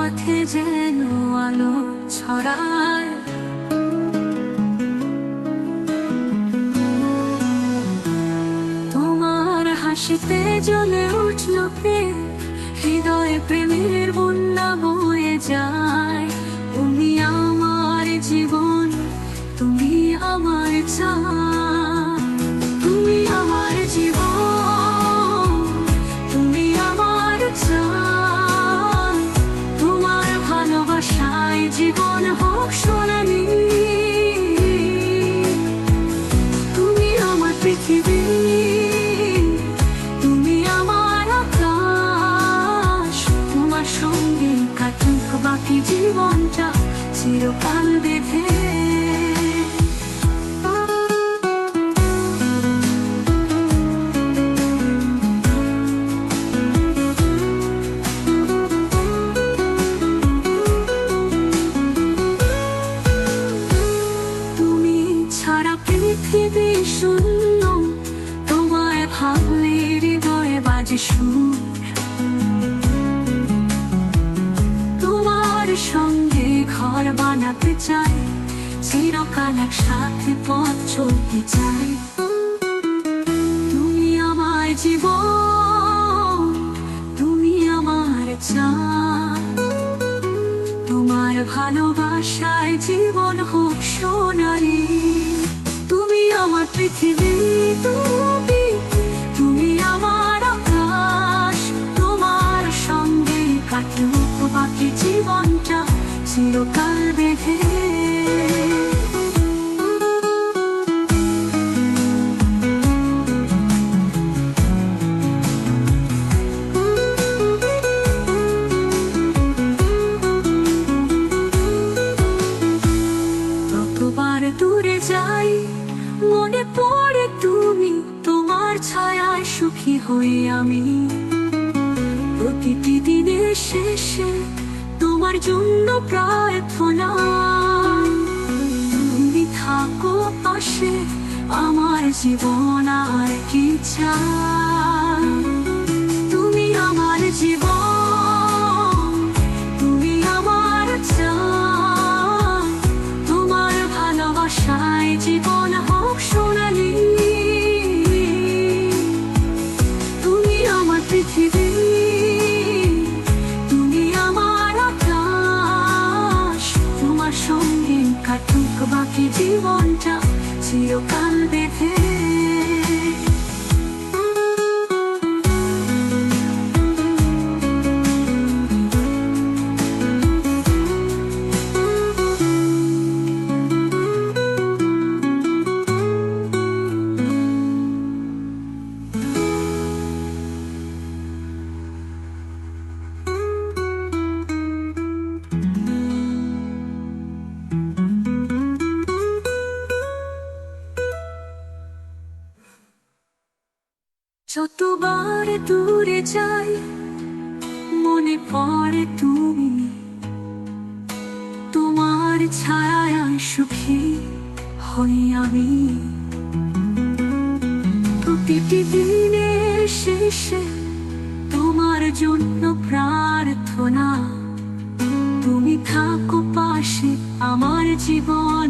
পথে যেন আলো ছড়ায়। তোমার হাসিতে জ্বলে উঠল প্রেম, হৃদয়ে প্রেমের বন্যা বয়ে যায়। তুমি আমার জীবন, তুমি আমার চাঁদ, তুমি আমার জীবন, তুমি আমার চাঁদ। তোমার ভালোবাসায় জীবন হোক সোনালি। তুমি আমার পৃথিবী, তুমি আমার আকাশ। তোমার সঙ্গে কাটুক বাকি জীবনটা চিরকাল বেঁধে। পৃথিবী শূন্য, তোমায় ভাবলে হৃদয়ে বাজে সুর। তোমার সঙ্গে ঘর বানাতে চাই, চিরকাল একসাথে পথ চলতে চাই। তুমি আমার জীবন, তুমি আমার চাঁদ। তোমার ভালোবাসায় জীবন হোক সোনালি। তুমি আমার পৃথিবী, তুমি তুমি আমার আকাশ। তোমার সঙ্গে কাটুক বাকি জীবনটা চিরকাল বেঁধে। কতবার দূরে যাই, মনে পড়ে তুমি। তোমার ছায়ায় সুখী হই আমি। প্রতিটি দিনের শেষে তোমার জন্য প্রার্থনা। তুমি থাকো পাশে, আমার জীবন আর কি চাই। তুমি আমার জীবন, তুমি আমার চাঁদ। তোমার ভালোবাসায় জীবন হোক সোনালি। তুমি আমার পৃথিবী, তুমি আমার আকাশ। তোমার সঙ্গে কাটুক বাকি জীবনটা চিরকাল বেঁধে। যতবার দূরে যাই, মনে পড়ে তুমি। তোমার ছায়ায় সুখী হই আমি। প্রতিটি দিনের শেষে তোমার জন্য প্রার্থনা। তুমি থাকো পাশে, আমার জীবন